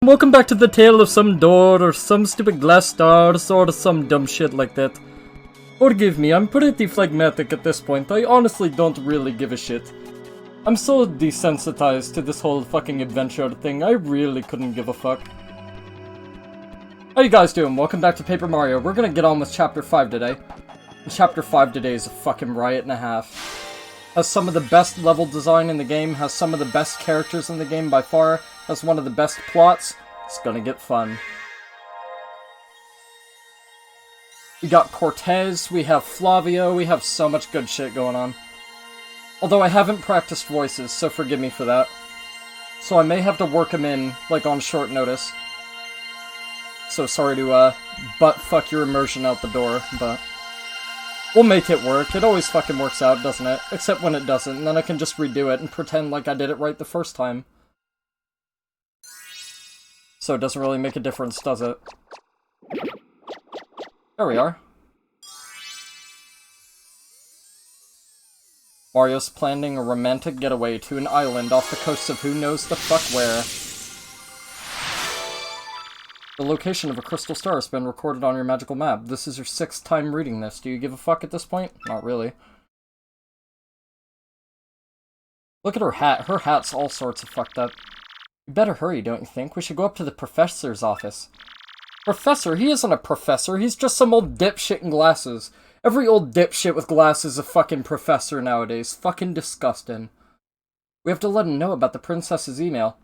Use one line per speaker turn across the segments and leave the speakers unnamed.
Welcome back to the tale of some door, or some stupid glass stars, or some dumb shit like that. Forgive me, I'm pretty phlegmatic at this point. I honestly don't really give a shit. I'm so desensitized to this whole fucking adventure thing, I really couldn't give a fuck. How you guys doing? Welcome back to Paper Mario. We're gonna get on with Chapter 5 today. And Chapter 5 today is a fucking riot and a half. Has some of the best level design in the game, has some of the best characters in the game by far, has one of the best plots. It's gonna get fun. We got Cortez, we have Flavio, we have so much good shit going on. Although I haven't practiced voices, so forgive me for that. So I may have to work them in, like, on short notice. So sorry to, butt-fuck your immersion out the door, but... we'll make it work. It always fucking works out, doesn't it? Except when it doesn't, and then I can just redo it and pretend like I did it right the first time. So it doesn't really make a difference, does it? There we are. Mario's planning a romantic getaway to an island off the coast of who knows the fuck where. The location of a crystal star has been recorded on your magical map. This is your 6th time reading this. Do you give a fuck at this point? Not really. Look at her hat. Her hat's all sorts of fucked up. You better hurry, don't you think? We should go up to the professor's office. Professor? He isn't a professor. He's just some old dipshit in glasses. Every old dipshit with glasses is a fucking professor nowadays. Fucking disgusting. We have to let him know about the princess's email.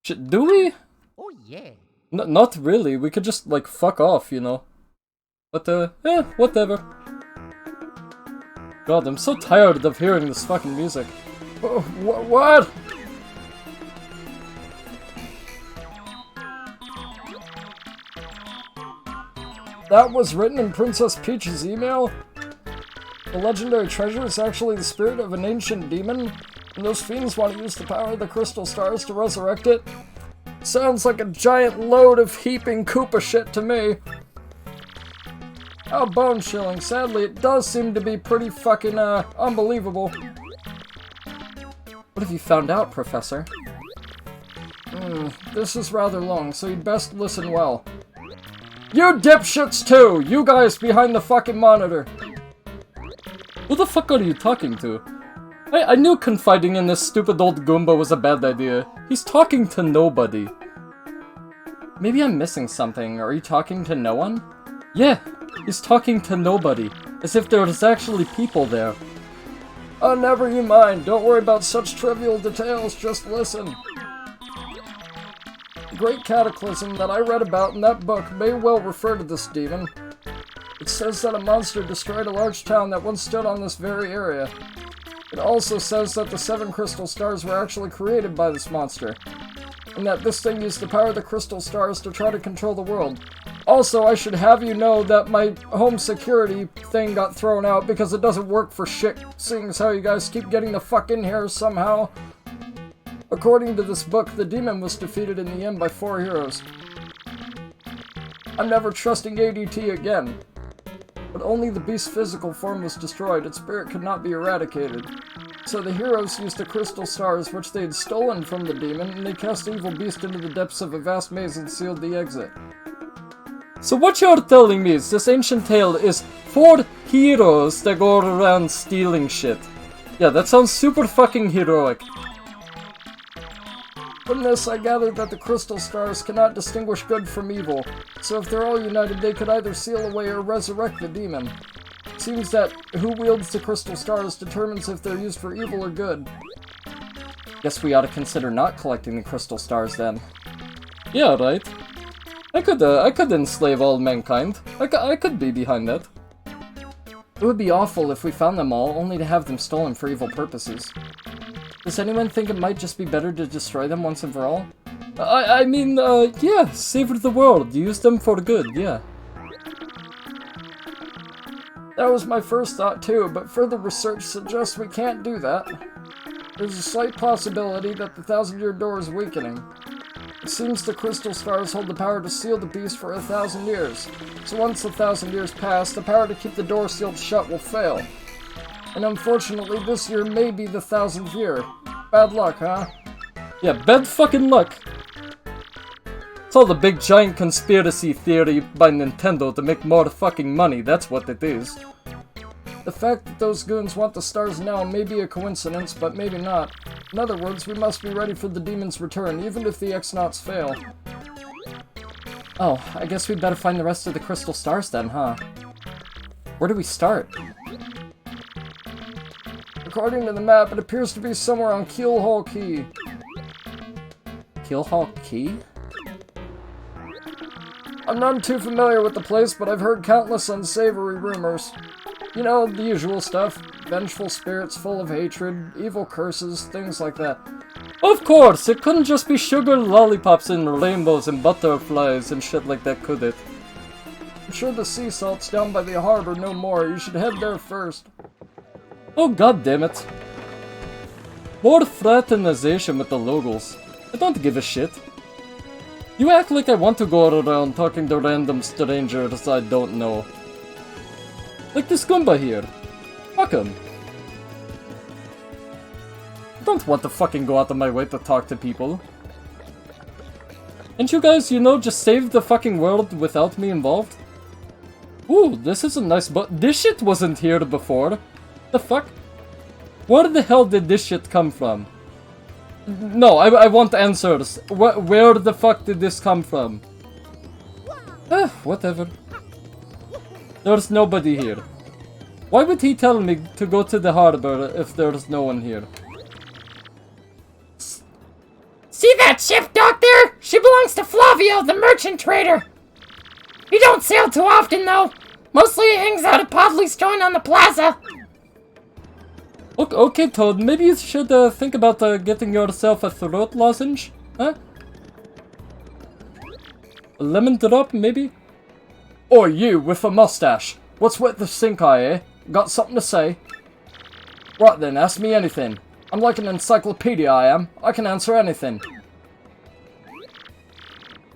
Do we?
Oh, yeah.
Not really. We could just, like, fuck off, you know. But, whatever. God, I'm so tired of hearing this fucking music. What? That was written in Princess Peach's email? The legendary treasure is actually the spirit of an ancient demon, and those fiends want to use the power of the crystal stars to resurrect it? Sounds like a giant load of heaping Koopa shit to me. How bone-chilling. Sadly, it does seem to be pretty fucking, unbelievable. What have you found out, Professor? This is rather long, so you'd best listen well. You dipshits too! You guys behind the fucking monitor! Who the fuck are you talking to? I knew confiding in this stupid old Goomba was a bad idea. He's talking to nobody. Maybe I'm missing something. Are you talking to no one? Yeah, he's talking to nobody. As if there was actually people there. Oh, never you mind. Don't worry about such trivial details. Just listen. The great cataclysm that I read about in that book may well refer to this demon. It says that a monster destroyed a large town that once stood on this very area. It also says that the 7 crystal stars were actually created by this monster, and that this thing used the power of the crystal stars to try to control the world. Also, I should have you know that my home security thing got thrown out because it doesn't work for shit, seeing as how you guys keep getting the fuck in here somehow. According to this book, the demon was defeated in the end by 4 heroes. I'm never trusting ADT again. But only the beast's physical form was destroyed, its spirit could not be eradicated. So the heroes used the crystal stars which they had stolen from the demon, and they cast the evil beast into the depths of a vast maze and sealed the exit. So what you're telling me is this ancient tale is 4 heroes that go around stealing shit. Yeah, that sounds super fucking heroic. From this, I gathered that the crystal stars cannot distinguish good from evil, so if they're all united, they could either seal away or resurrect the demon. It seems that who wields the crystal stars determines if they're used for evil or good. Guess we ought to consider not collecting the crystal stars then. Yeah, right. I could enslave all mankind. I could be behind that. It would be awful if we found them all, only to have them stolen for evil purposes. Does anyone think it might just be better to destroy them once and for all? I mean, yeah, save the world. Use them for good, yeah. That was my first thought too, but further research suggests we can't do that. There's a slight possibility that the 1,000-year door is weakening. It seems the crystal stars hold the power to seal the beast for 1,000 years. So once the 1,000 years pass, the power to keep the door sealed shut will fail. And unfortunately, this year may be the 1,000th year. Bad luck, huh? Yeah, bad fucking luck. It's all the big giant conspiracy theory by Nintendo to make more fucking money, that's what it is. The fact that those goons want the stars now may be a coincidence, but maybe not. In other words, we must be ready for the demon's return, even if the X-Nauts fail. Oh, I guess we'd better find the rest of the crystal stars then, huh? Where do we start? According to the map, it appears to be somewhere on Keelhaul Key. Keelhaul Key? I'm not too familiar with the place, but I've heard countless unsavory rumors. You know, the usual stuff. Vengeful spirits full of hatred, evil curses, things like that. Of course! It couldn't just be sugar lollipops and rainbows and butterflies and shit like that, could it? I'm sure the sea salt's down by the harbor no more. You should head there first. Oh, god damn it. More fraternization with the locals. I don't give a shit. You act like I want to go around talking to random strangers I don't know. Like this Goomba here. Fuck him. I don't want to fucking go out of my way to talk to people. And you guys, you know, just save the fucking world without me involved? Ooh, this is a nice this shit wasn't here before. The fuck? Where the hell did this shit come from? No, I want answers. Where the fuck did this come from? Whatever. There's nobody here. Why would he tell me to go to the harbor if there's no one here?
See that ship dock there? She belongs to Flavio, the merchant trader. He don't sail too often, though. Mostly he hangs out at Podley's joint on the plaza.
Okay, Toad, maybe you should think about getting yourself a throat lozenge? Huh? A lemon drop, maybe? Or you, with a mustache. What's with the stink eye, eh? Got something to say? Right then, ask me anything. I'm like an encyclopedia, I am. I can answer anything.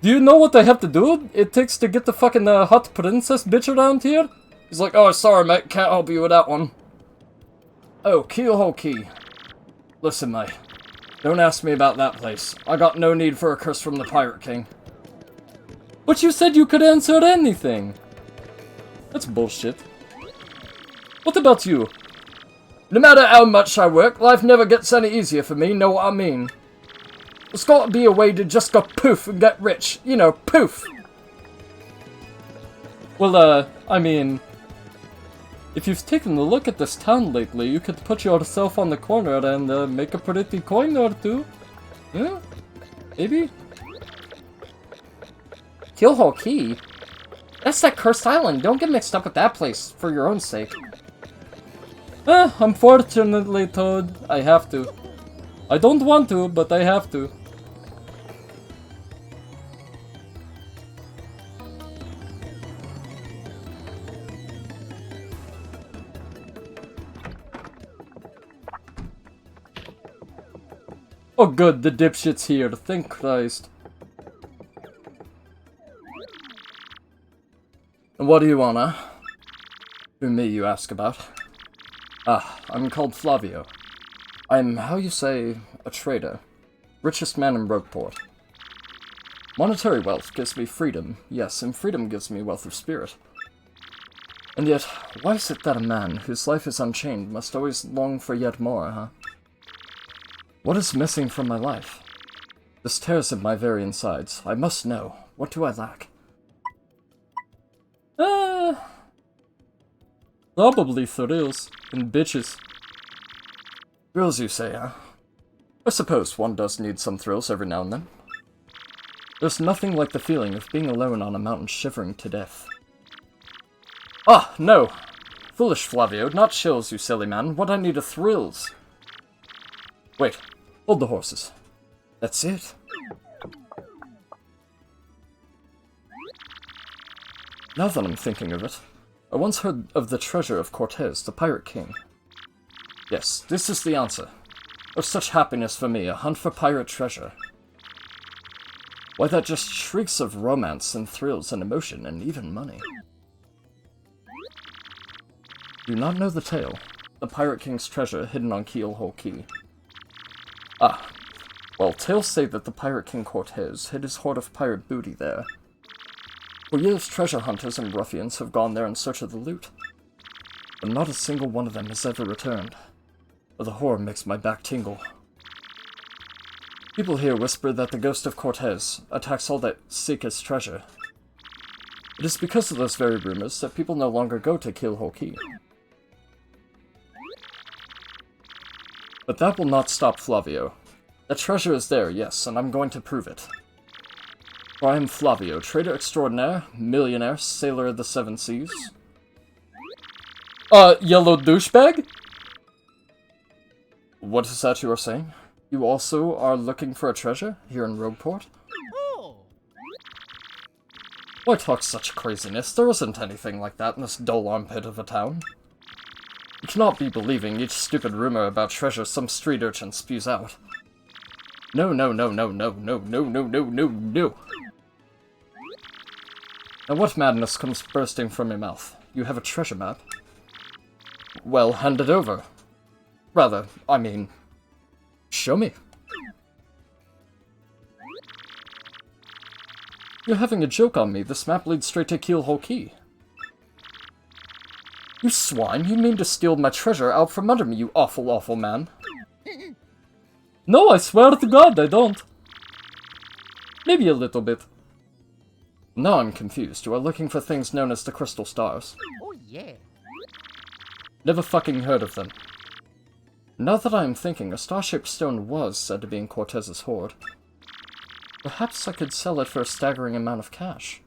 Do you know what I have to do? It takes to get the fucking hot princess bitch around here? He's like, oh, sorry mate, can't help you with that one. Oh, Keelhaul Key. Listen, mate. Don't ask me about that place. I got no need for a curse from the Pirate King. But you said you could answer anything. That's bullshit. What about you? No matter how much I work, life never gets any easier for me, know what I mean? There's gotta be a way to just go poof and get rich. You know, poof! Well, I mean... if you've taken a look at this town lately, you could put yourself on the corner and make a pretty coin or two. Yeah? Maybe? Keelhaul Key? That's that cursed island. Don't get mixed up with that place, for your own sake. Unfortunately, Toad, I have to. I don't want to, but I have to. Oh good, the dipshit's here, thank Christ. And what do you want, huh? Who me, you ask about? Ah, I'm called Flavio. I'm, how you say, a trader. Richest man in Rogueport. Monetary wealth gives me freedom, yes, and freedom gives me wealth of spirit. And yet, why is it that a man whose life is unchained must always long for yet more, huh? What is missing from my life? This tears at my very insides. I must know. What do I lack? Probably thrills and bitches. Thrills, you say, huh? I suppose one does need some thrills every now and then. There's nothing like the feeling of being alone on a mountain shivering to death. Ah, no! Foolish Flavio, not chills, you silly man. What I need are thrills. Wait, hold the horses. That's it. Now that I'm thinking of it, I once heard of the treasure of Cortez, the Pirate King. Yes, this is the answer. There's such happiness for me, a hunt for pirate treasure. Why, that just shrieks of romance and thrills and emotion and even money. Do not know the tale. The Pirate King's treasure hidden on Keelhaul Key. Ah, Well, tales say that the Pirate King Cortez hid his hoard of pirate booty there. For years, treasure hunters and ruffians have gone there in search of the loot, but not a single one of them has ever returned. The horror makes my back tingle. People here whisper that the ghost of Cortez attacks all that seek his treasure. It is because of those very rumors that people no longer go to Keelhole Key. But that will not stop Flavio. The treasure is there, yes, and I'm going to prove it. For I am Flavio, trader extraordinaire, millionaire, sailor of the seven seas. Yellow douchebag? What is that you are saying? You also are looking for a treasure here in Rogueport? Why talk such craziness? There isn't anything like that in this dull armpit of a town. You cannot be believing each stupid rumor about treasure some street urchin spews out. No, no, no, no, no, no, no, no, no, no, no. Now what madness comes bursting from your mouth? You have a treasure map? Well, hand it over. Rather, I mean, show me. You're having a joke on me. This map leads straight to Keelhole Key. You swine, you mean to steal my treasure out from under me, you awful, awful man. No, I swear to God, I don't. Maybe a little bit. Now I'm confused. You are looking for things known as the Crystal Stars.
Oh, yeah.
Never fucking heard of them. Now that I am thinking, a star-shaped stone was said to be in Cortez's hoard. Perhaps I could sell it for a staggering amount of cash.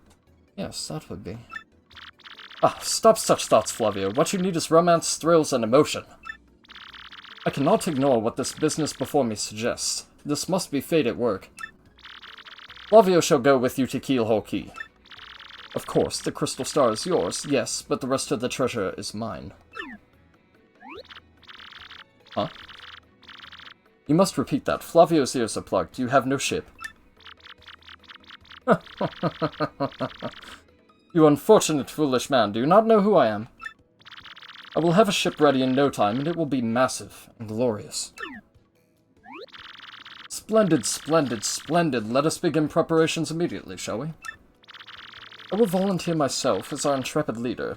Yes, that would be. Ah, stop such thoughts, Flavio. What you need is romance, thrills, and emotion. I cannot ignore what this business before me suggests. This must be fate at work. Flavio shall go with you to Keelhole Key. Of course, the crystal star is yours, yes, but the rest of the treasure is mine. Huh? You must repeat that. Flavio's ears are plugged. You have no ship. You unfortunate foolish man, do you not know who I am? I will have a ship ready in no time, and it will be massive and glorious. Splendid, splendid, splendid. Let us begin preparations immediately, shall we? I will volunteer myself as our intrepid leader.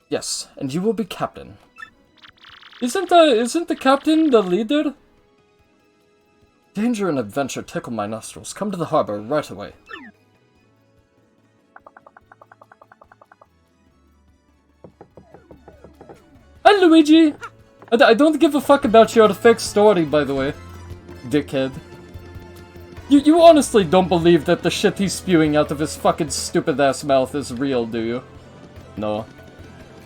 Yes, and you will be captain. Isn't the captain the leader? Danger and adventure tickle my nostrils. Come to the harbor right away. Hi, Luigi! I don't give a fuck about your fake story, by the way. Dickhead. You honestly don't believe that the shit he's spewing out of his fucking stupid-ass mouth is real, do you? No.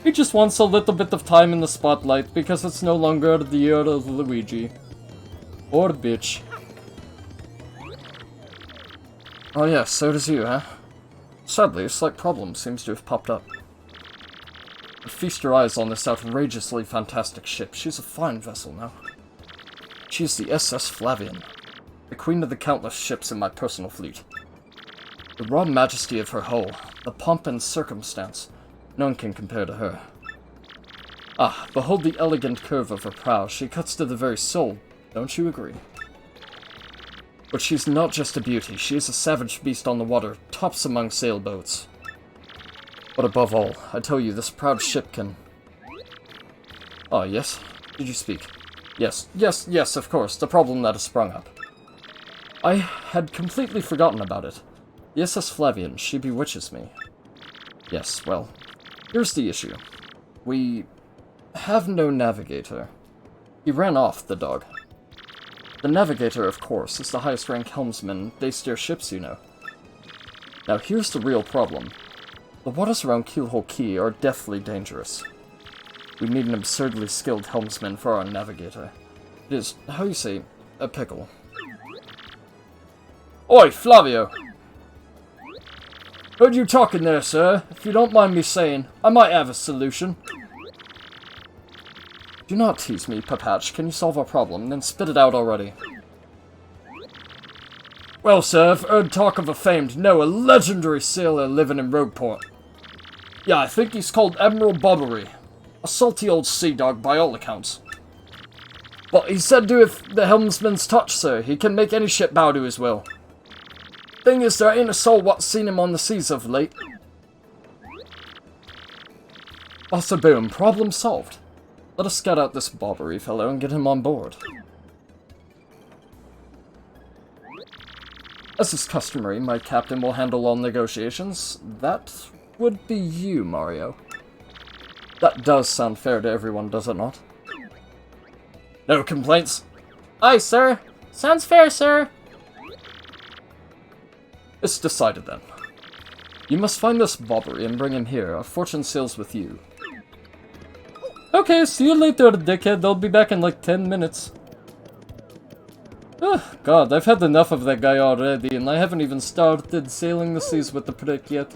He just wants a little bit of time in the spotlight because it's no longer the year of Luigi. Or bitch. Oh yeah, so does you, huh? Sadly, a slight problem seems to have popped up. But feast your eyes on this outrageously fantastic ship. She's a fine vessel now. She's the SS Flavian, the queen of the countless ships in my personal fleet. The raw majesty of her hull, the pomp and circumstance, none can compare to her. Ah, behold the elegant curve of her prow. She cuts to the very soul, don't you agree? But she's not just a beauty, she is a savage beast on the water, tops among sailboats. But above all, I tell you, this proud ship can... Oh, yes? Did you speak? Yes, yes, yes, of course, the problem that has sprung up. I had completely forgotten about it. The SS Flavian, she bewitches me. Yes, well, here's the issue. We have no navigator. He ran off, the dog. The navigator, of course, is the highest rank helmsman. They steer ships, you know. Now here's the real problem. The waters around Keelhole Key are deathly dangerous. We need an absurdly skilled helmsman for our navigator. It is, how you say, a pickle. Oi, Flavio! Heard you talking there, sir. If you don't mind me saying, I might have a solution. Do not tease me, Papatch. Can you solve our problem? Then spit it out already. Well, sir, I've heard talk of a famed, no, a legendary sailor living in Rogueport. Yeah, I think he's called Admiral Bobbery. A salty old sea dog by all accounts. Well, he said do with the helmsman's touch, sir. He can make any ship bow to his will. Thing is, there ain't a soul what's seen him on the seas of late. Basta boom, problem solved. Let us scout out this Bobbery fellow and get him on board. As is customary, my captain will handle all negotiations. That would be you, Mario. That does sound fair to everyone, does it not? No complaints?
Aye, sir. Sounds fair, sir.
It's decided then. You must find this Bobbery and bring him here. Our fortune sails with you. Okay, see you later, dickhead. I'll be back in like 10 minutes. Oh, God, I've had enough of that guy already, and I haven't even started sailing the seas with the prick yet.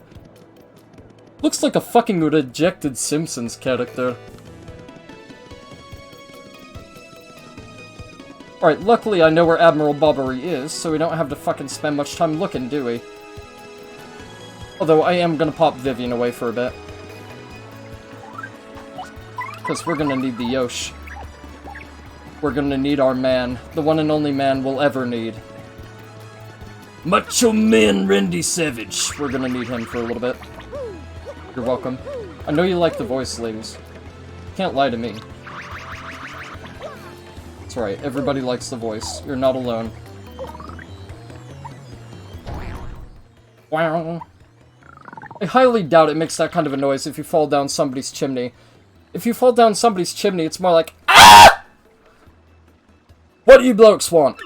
Looks like a fucking rejected Simpsons character. Alright, luckily I know where Admiral Bobbery is, so we don't have to fucking spend much time looking, do we? Although I am gonna pop Vivian away for a bit. Because we're gonna need the Yosh. We're gonna need our man. The one and only man we'll ever need. Macho Man Randy Savage. We're gonna need him for a little bit. You're welcome. I know you like the voice, ladies. Can't lie to me. That's right, everybody likes the voice. You're not alone. Wow. I highly doubt it makes that kind of a noise if you fall down somebody's chimney. If you fall down somebody's chimney, it's more like, AH! What do you blokes want?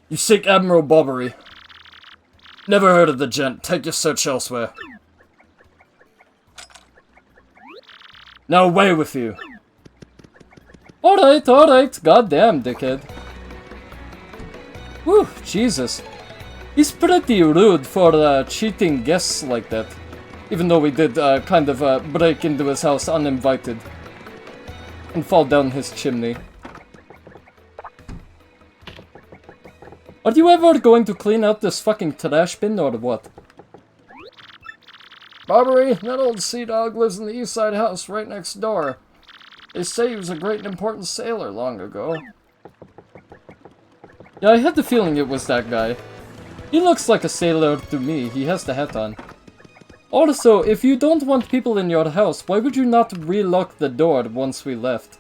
You seek Admiral Bobbery. Never heard of the gent. Take your search elsewhere. Now away with you. Alright, alright. Goddamn, dickhead. Whew, Jesus. He's pretty rude for cheating guests like that. Even though we did kind of break into his house uninvited. And fall down his chimney. Are you ever going to clean out this fucking trash bin or what? Bobbery, that old sea dog lives in the east side house right next door. They say he was a great and important sailor long ago. Yeah, I had the feeling it was that guy. He looks like a sailor to me. He has the hat on. Also, if you don't want people in your house, why would you not relock the door once we left?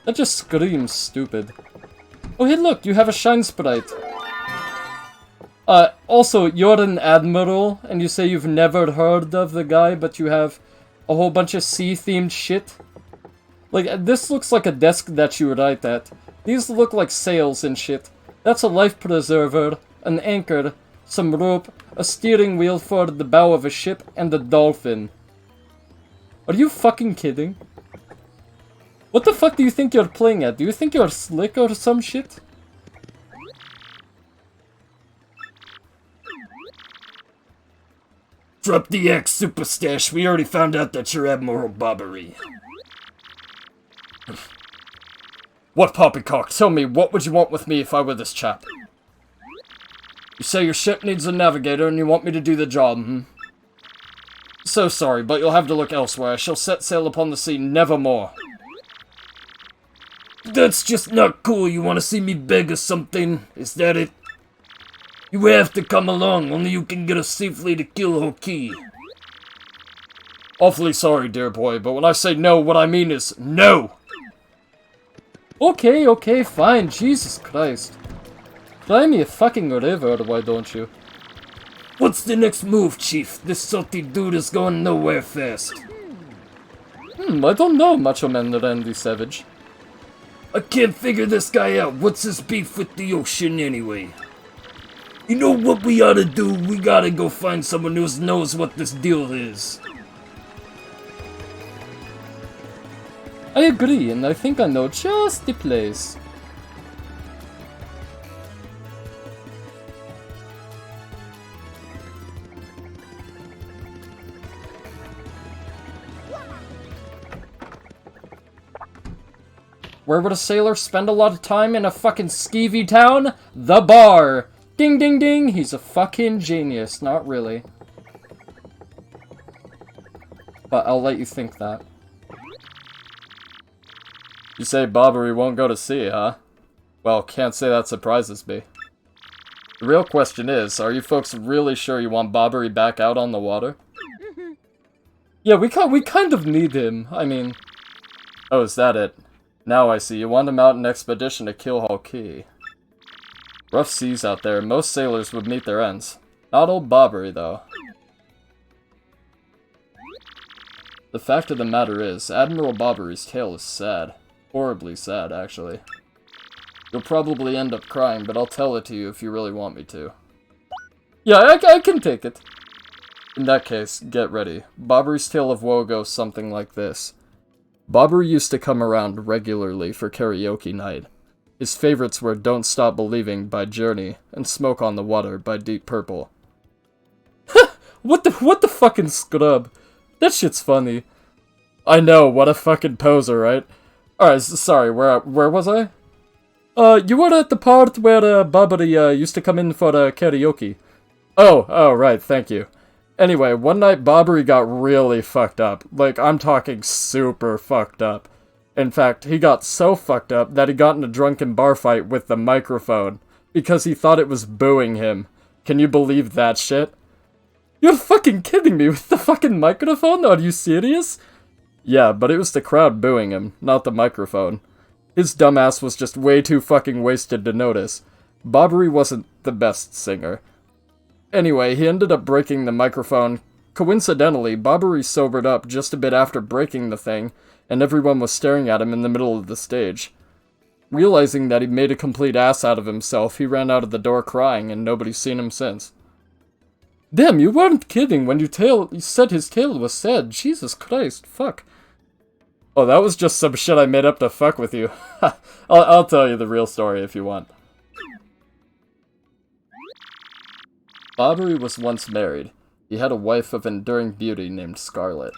That just screams stupid. Oh hey look, you have a shine sprite. Also, you're an admiral, and you say you've never heard of the guy, but you have a whole bunch of sea-themed shit. Like, this looks like a desk that you write at. These look like sails and shit. That's a life preserver, an anchor, some rope, a steering wheel for the bow of a ship, and a dolphin. Are you fucking kidding? What the fuck do you think you're playing at? Do you think you're slick or some shit? Drop the X, Super Stash. We already found out that you're Admiral Bobbery. What, poppycock? Tell me, what would you want with me if I were this chap? You say your ship needs a navigator and you want me to do the job, hmm? So sorry, but you'll have to look elsewhere. I shall set sail upon the sea nevermore. That's just not cool. You want to see me beg or something? Is that it? You have to come along. Only you can get us safely to Kill Hoki. Awfully sorry, dear boy, but when I say no, what I mean is no! Okay, okay, fine. Jesus Christ. Cry me a fucking river, why don't you? What's the next move, Chief? This salty dude is going nowhere fast. I don't know, Macho Man Randy Savage. I can't figure this guy out. What's his beef with the ocean anyway? You know what we ought to do? We gotta go find someone who knows what this deal is. I agree, and I think I know just the place. Where would a sailor spend a lot of time in a fucking skeevy town? The bar! Ding ding ding, he's a fucking genius. Not really. But I'll let you think that. You say Bobbery won't go to sea, huh? Well, can't say that surprises me. The real question is, are you folks really sure you want Bobbery back out on the water? Yeah, we kind of need him. I mean... Oh, is that it? Now I see. You want him out in expedition to Keelhaul Key. Rough seas out there. Most sailors would meet their ends. Not old Bobbery, though. The fact of the matter is, Admiral Bobbery's tale is sad. Horribly sad, actually. You'll probably end up crying, but I'll tell it to you if you really want me to. Yeah, I can take it. In that case, get ready. Bobbery's tale of woe goes something like this. Bobbery used to come around regularly for karaoke night. His favorites were Don't Stop Believing by Journey and Smoke on the Water by Deep Purple. What the fucking scrub? That shit's funny. I know, what a fucking poser, right? Alright, sorry, where was I? You were at the part where, Bobbery, used to come in for, karaoke. Oh, right, thank you. Anyway, one night Bobbery got really fucked up. Like, I'm talking super fucked up. In fact, he got so fucked up that he got in a drunken bar fight with the microphone, because he thought it was booing him. Can you believe that shit? You're fucking kidding me with the fucking microphone? Are you serious? Yeah, but it was the crowd booing him, not the microphone. His dumbass was just way too fucking wasted to notice. Bobbery wasn't the best singer. Anyway, he ended up breaking the microphone. Coincidentally, Bobbery sobered up just a bit after breaking the thing, and everyone was staring at him in the middle of the stage. Realizing that he made a complete ass out of himself, he ran out of the door crying, and nobody's seen him since. Damn, you weren't kidding when you said his tale was sad. Jesus Christ, fuck. Oh, that was just some shit I made up to fuck with you. I'll tell you the real story if you want. Bobbery was once married. He had a wife of enduring beauty named Scarlette.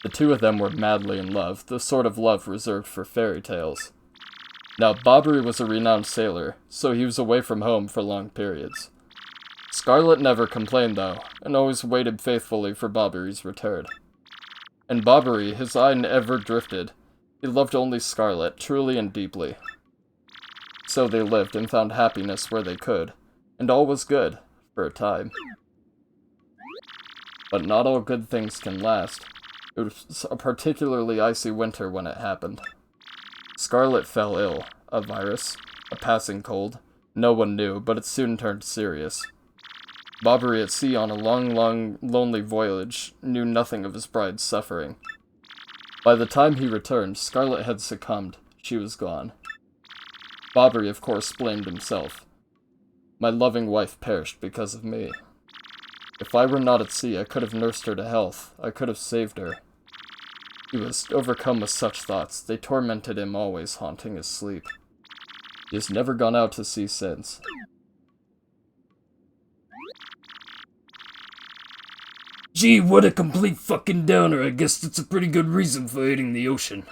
The two of them were madly in love, the sort of love reserved for fairy tales. Now, Bobbery was a renowned sailor, so he was away from home for long periods. Scarlette never complained, though, and always waited faithfully for Bobbery's return. And Bobbery, his eye never drifted. He loved only Scarlette, truly and deeply. So they lived and found happiness where they could, and all was good, for a time. But not all good things can last. It was a particularly icy winter when it happened. Scarlette fell ill. A virus, a passing cold. No one knew, but it soon turned serious. Bobbery at sea on a long, lonely voyage knew nothing of his bride's suffering. By the time he returned, Scarlette had succumbed. She was gone. Bobbery, of course, blamed himself. My loving wife perished because of me. If I were not at sea, I could have nursed her to health. I could have saved her. He was overcome with such thoughts. They tormented him always, haunting his sleep. He has never gone out to sea since. Gee, what a complete fucking downer. I guess that's a pretty good reason for hating the ocean.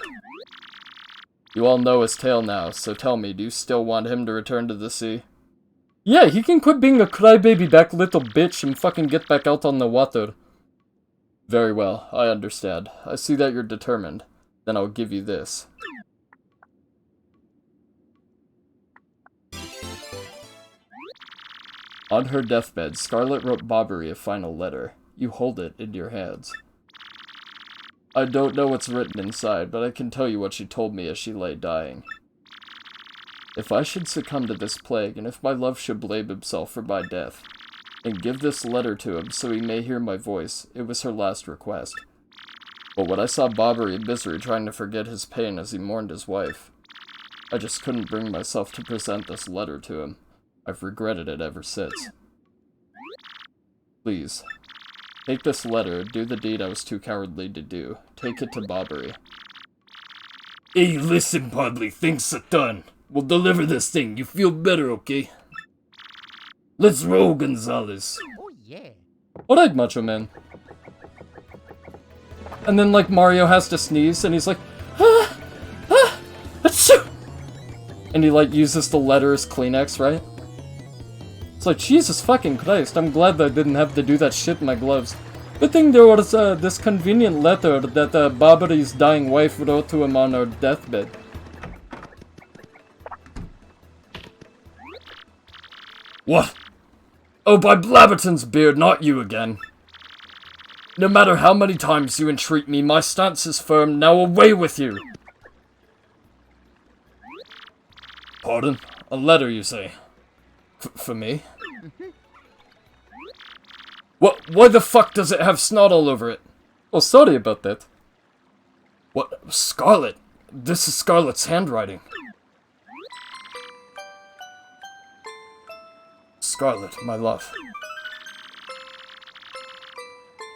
You all know his tale now, so tell me, do you still want him to return to the sea? Yeah, he can quit being a crybaby back little bitch and fucking get back out on the water. Very well, I understand. I see that you're determined. Then I'll give you this. On her deathbed, Scarlette wrote Bobbery a final letter. You hold it in your hands. I don't know what's written inside, but I can tell you what she told me as she lay dying. If I should succumb to this plague, and if my love should blame himself for my death, and give this letter to him so he may hear my voice, it was her last request. But when I saw Bobbery in misery trying to forget his pain as he mourned his wife, I just couldn't bring myself to present this letter to him. I've regretted it ever since. Please, take this letter and do the deed I was too cowardly to do. Take it to Bobbery. Hey, listen, Podley, things are done. We'll deliver this thing. You feel better, okay? Let's roll, Gonzalez.
Oh, yeah.
Alright, Macho Man. And then, like, Mario has to sneeze, and he's like, achoo! And he, like, uses the letter as Kleenex, right? It's like, Jesus fucking Christ, I'm glad that I didn't have to do that shit in my gloves. Good thing there was, this convenient letter that, Bobbery's dying wife wrote to him on her deathbed. What? Oh, by Blabberton's beard, not you again. No matter how many times you entreat me, my stance is firm. Now away with you! Pardon? A letter, you say? For me? What? Why the fuck does it have snot all over it? Oh, sorry about that. What? Scarlette? This is Scarlette's handwriting. Scarlette, my love.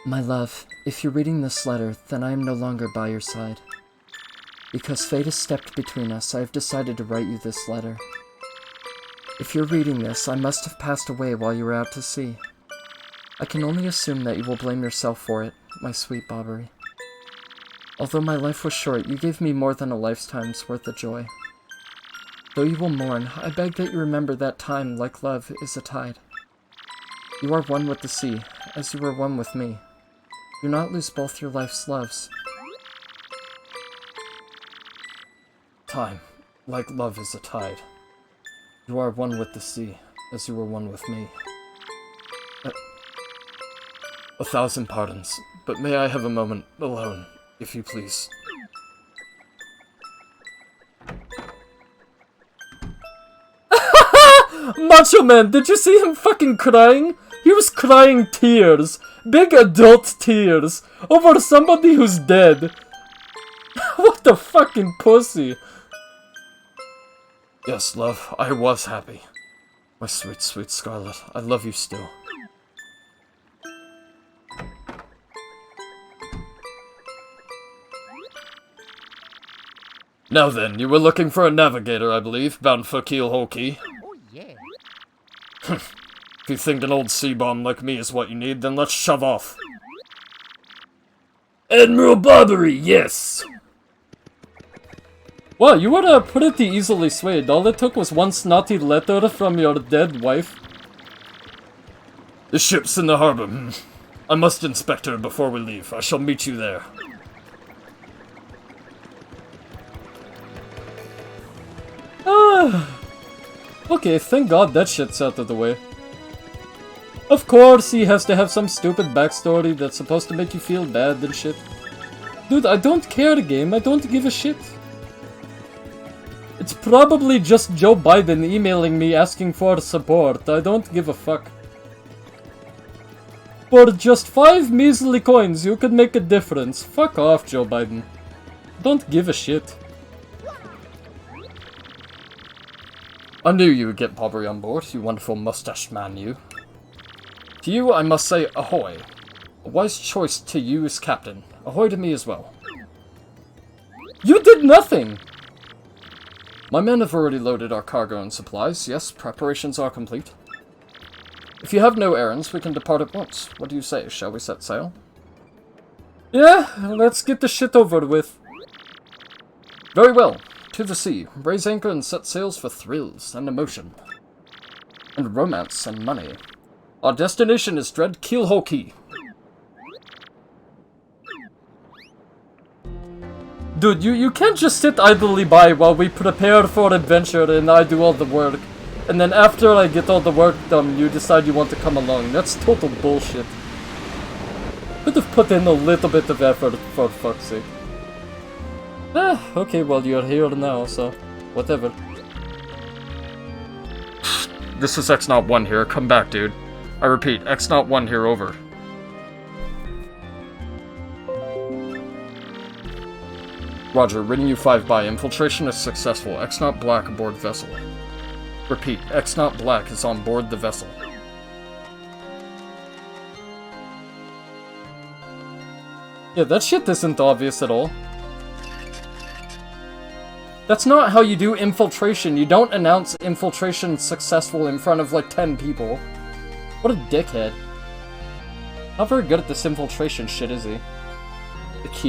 My love, if you're reading this letter, then I am no longer by your side. Because fate has stepped between us, I have decided to write you this letter. If you're reading this, I must have passed away while you were out to sea. I can only assume that you will blame yourself for it, my sweet Bobbery. Although my life was short, you gave me more than a lifetime's worth of joy. Though you will mourn, I beg that you remember that time, like love, is a tide. You are one with the sea, as you were one with me. Do not lose both your life's loves.
Time, like love is a tide. You are one with the sea, as you were one with me. 1,000 pardons, but may I have a moment alone, if you please? Macho Man, did you see him fucking crying? He was crying tears. Big adult tears. Over somebody who's dead. What the fucking pussy. Yes, love, I was happy. My sweet, sweet Scarlette, I love you still. Now then, you were looking for a navigator, I believe, bound for Keelhole Key.
Oh, yeah.
If you think an old sea bomb like me is what you need, then let's shove off. Admiral Bobbery, yes! Wow, you were pretty easily swayed. All it took was one snotty letter from your dead wife. The ship's in the harbor. I must inspect her before we leave. I shall meet you there. Okay, thank God that shit's out of the way. Of course, he has to have some stupid backstory that's supposed to make you feel bad and shit. Dude, I don't care, game. I don't give a shit. It's probably just Joe Biden emailing me asking for support. I don't give a fuck. For just 5 measly coins, you could make a difference. Fuck off, Joe Biden. Don't give a shit. I knew you would get Bobbery on board, you wonderful mustached man, you. To you, I must say, ahoy. A wise choice to you as captain. Ahoy to me as well. You did nothing! My men have already loaded our cargo and supplies. Yes, preparations are complete. If you have no errands, we can depart at once. What do you say? Shall we set sail? Yeah, let's get the shit over with. Very well. To the sea. Raise anchor and set sails for thrills and emotion. And romance and money. Our destination is dread Keelhole Key. Dude, you can't just sit idly by while we prepare for adventure and I do all the work. And then after I get all the work done, you decide you want to come along. That's total bullshit. Could have put in a little bit of effort, for fuck's sake. Okay, well, you're here now, so whatever. This is X-Not-1 here. Come back, dude. I repeat, X-Not-1 here, over. Roger, reading you 5 by. Infiltration is successful. X-Not Black aboard vessel. Repeat, X-Not Black is on board the vessel. Yeah, that shit isn't obvious at all. That's not how you do infiltration. You don't announce infiltration successful in front of like 10 people. What a dickhead. Not very good at this infiltration shit, is he? The key